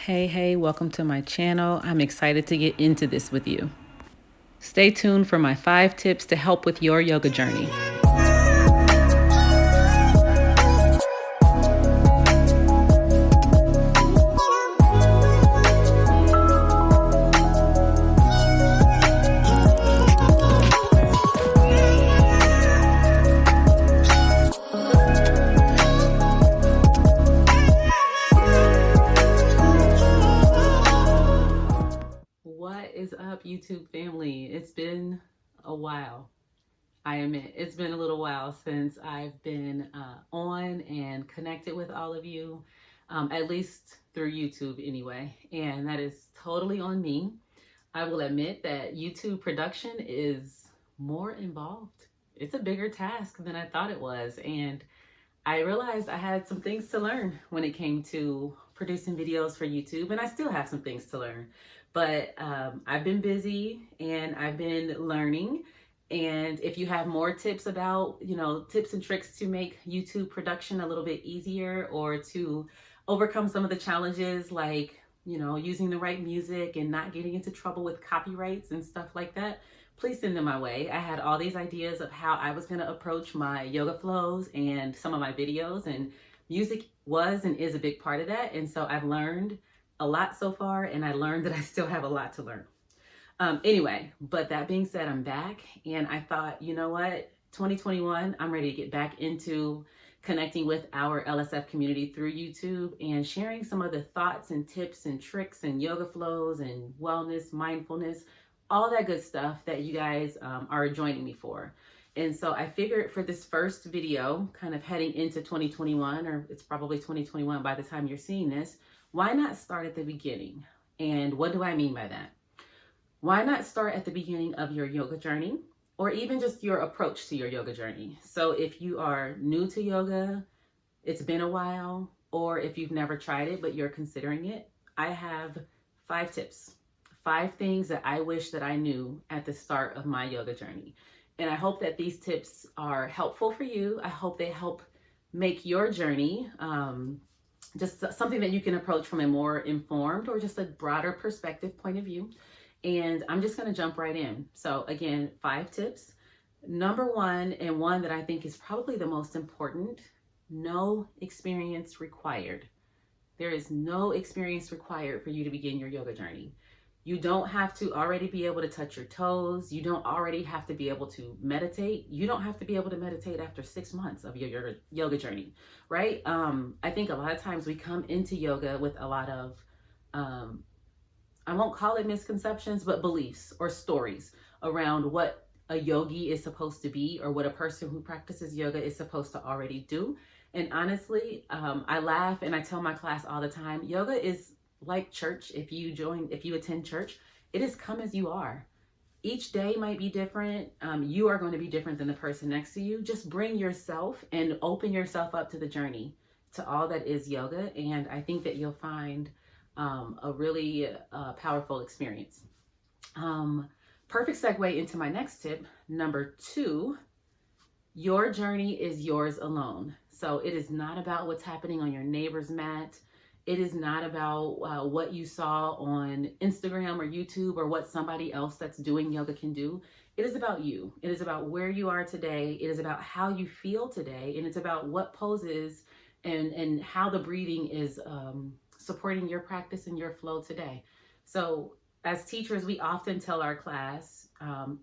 Hey, welcome to my channel. I'm excited to get into this with you. Stay tuned for my 5 tips to help with your yoga journey. What is up, YouTube family? It's been a while. I admit it's been a little while since I've been on and connected with all of you, at least through YouTube anyway. And that is totally on me. I will admit that YouTube production is more involved. It's a bigger task than I thought it was. And I realized I had some things to learn when it came to producing videos for YouTube, and I still have some things to learn. But I've been busy and I've been learning. And if you have more tips about, tips and tricks to make YouTube production a little bit easier or to overcome some of the challenges like, using the right music and not getting into trouble with copyrights and stuff like that, please send them my way. I had all these ideas of how I was going to approach my yoga flows and some of my videos, and music was and is a big part of that. And so I've learned a lot so far, and I learned that I still have a lot to learn. Anyway, but that being said, I'm back, and I thought, you know what, 2021, I'm ready to get back into connecting with our LSF community through YouTube and sharing some of the thoughts and tips and tricks and yoga flows and wellness, mindfulness, all that good stuff that you guys are joining me for. And so I figured for this first video, kind of heading into 2021, or it's probably 2021 by the time you're seeing this, why not start at the beginning? And what do I mean by that? Why not start at the beginning of your yoga journey, or even just your approach to your yoga journey? So if you are new to yoga, it's been a while, or if you've never tried it but you're considering it, I have 5 tips. 5 things that I wish that I knew at the start of my yoga journey. And I hope that these tips are helpful for you. I hope they help make your journey just something that you can approach from a more informed or just a broader perspective point of view. And I'm just going to jump right in. So again, 5 tips. Number 1, and one that I think is probably the most important, no experience required. There is no experience required for you to begin your yoga journey. You don't have to already be able to touch your toes. You don't already have to be able to meditate. You don't have to be able to meditate after 6 months of your yoga journey, right? I think a lot of times we come into yoga with a lot of, I won't call it misconceptions, but beliefs or stories around what a yogi is supposed to be or what a person who practices yoga is supposed to already do. And honestly, I laugh and I tell my class all the time, yoga is like church. If you attend church, it is come as you are. Each day might be different. You are going to be different than the person next to you. Just bring yourself and open yourself up to the journey, to all that is yoga. And I think that you'll find a really powerful experience. Perfect segue into my next tip. Number 2, your journey is yours alone. So it is not about what's happening on your neighbor's mat. It is not about what you saw on Instagram or YouTube or what somebody else that's doing yoga can do. It is about you. It is about where you are today. It is about how you feel today. And it's about what poses and how the breathing is supporting your practice and your flow today. So as teachers, we often tell our class,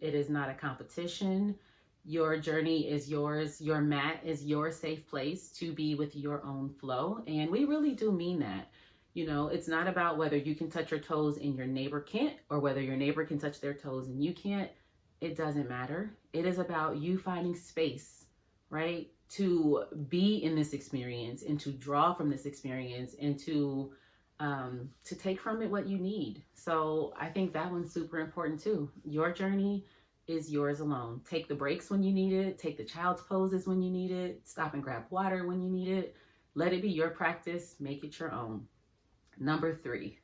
it is not a competition. Your journey is yours. Your mat is your safe place to be with your own flow. And we really do mean that. It's not about whether you can touch your toes and your neighbor can't, or whether your neighbor can touch their toes and you can't. It doesn't matter. It is about you finding space, right, to be in this experience and to draw from this experience and to take from it what you need. So I think that one's super important too. Your journey is yours alone. Take the breaks when you need it. Take the child's poses when you need it. Stop and grab water when you need it. Let it be your practice. Make it your own. Number 3.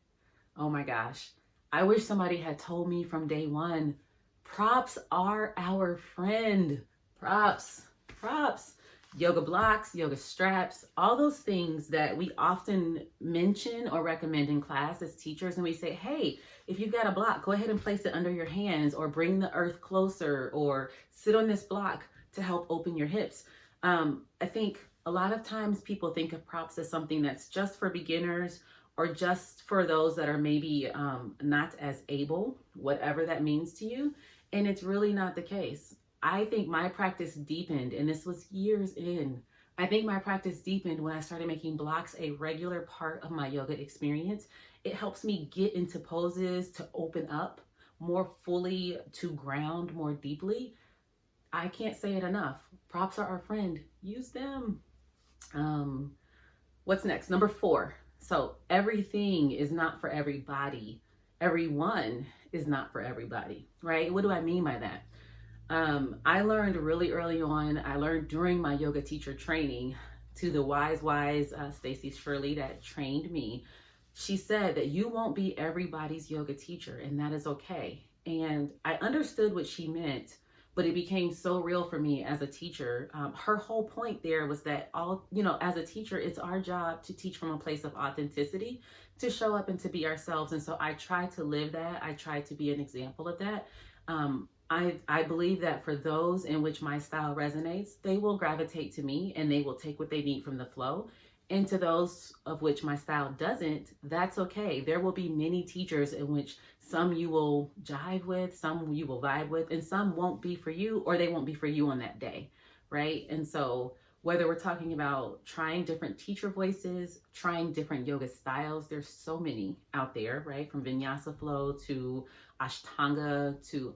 Oh my gosh. I wish somebody had told me from day one, props are our friend. Props. yoga blocks, yoga straps, all those things that we often mention or recommend in class as teachers. And we say, hey, if you've got a block, go ahead and place it under your hands, or bring the earth closer, or sit on this block to help open your hips. I think a lot of times people think of props as something that's just for beginners, or just for those that are maybe not as able, whatever that means to you. And it's really not the case. I think my practice deepened, and this was years in. I think my practice deepened when I started making blocks a regular part of my yoga experience. It helps me get into poses, to open up more fully, to ground more deeply. I can't say it enough. Props are our friend. Use them. What's next? Number 4. So everything is not for everybody. Everyone is not for everybody, right? What do I mean by that? I learned really early on, I learned during my yoga teacher training, to the wise Stacy Shirley that trained me. She said that you won't be everybody's yoga teacher, and that is okay. And I understood what she meant, but it became so real for me as a teacher. Her whole point there was that as a teacher, it's our job to teach from a place of authenticity, to show up and to be ourselves. And so I try to live that. I try to be an example of that. I believe that for those in which my style resonates, they will gravitate to me and they will take what they need from the flow. And to those of which my style doesn't, that's okay. There will be many teachers in which some you will jive with, some you will vibe with, and some won't be for you, or they won't be for you on that day, right? And so whether we're talking about trying different teacher voices, trying different yoga styles, there's so many out there, right? From Vinyasa flow to Ashtanga to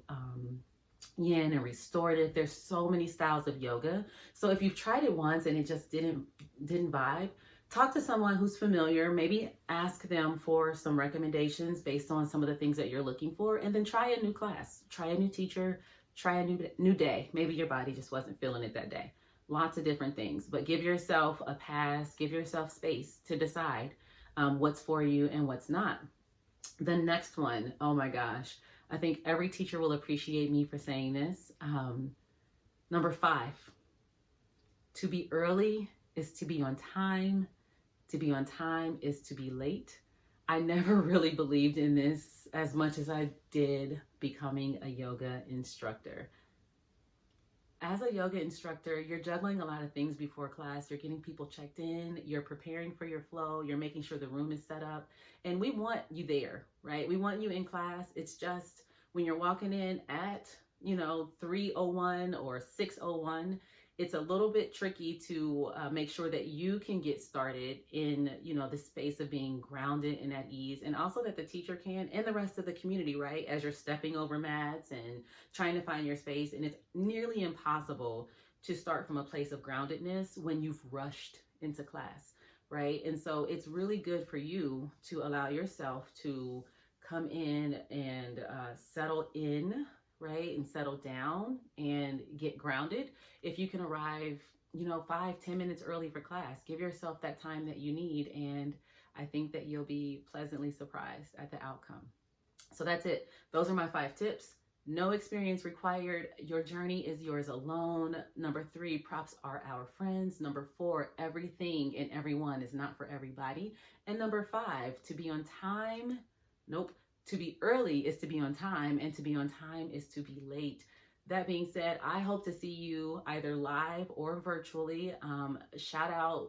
Yin and restorative. There's so many styles of yoga. So if you've tried it once and it just didn't vibe, talk to someone who's familiar. Maybe ask them for some recommendations based on some of the things that you're looking for, and then try a new class, try a new teacher, try a new day. Maybe your body just wasn't feeling it that day. Lots of different things, but give yourself a pass, give yourself space to decide what's for you and what's not. The next one, oh my gosh, I think every teacher will appreciate me for saying this. Number 5, to be early is to be on time. To be on time is to be late. I never really believed in this as much as I did becoming a yoga instructor. As a yoga instructor, you're juggling a lot of things before class. You're getting people checked in, you're preparing for your flow, you're making sure the room is set up, and we want you there, right? We want you in class. It's just when you're walking in at, 3:01 or 6:01, it's a little bit tricky to make sure that you can get started in, the space of being grounded and at ease, and also that the teacher can, and the rest of the community, right? As you're stepping over mats and trying to find your space. And it's nearly impossible to start from a place of groundedness when you've rushed into class, right? And so it's really good for you to allow yourself to come in and settle in, right? And settle down and get grounded. If you can arrive, 5-10 minutes early for class, give yourself that time that you need. And I think that you'll be pleasantly surprised at the outcome. So that's it. Those are my 5 tips. No experience required. Your journey is yours alone. Number 3, props are our friends. Number 4, everything and everyone is not for everybody. And number 5, to be on time. Nope. To be early is to be on time, and to be on time is to be late. That being said, I hope to see you either live or virtually.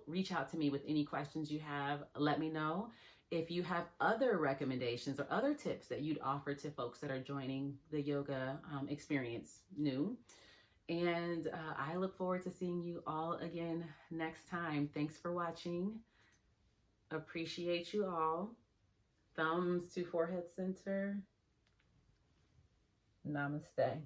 Reach out to me with any questions you have. Let me know. If you have other recommendations or other tips that you'd offer to folks that are joining the yoga experience new. And I look forward to seeing you all again next time. Thanks for watching. Appreciate you all. Thumbs to forehead center. Namaste.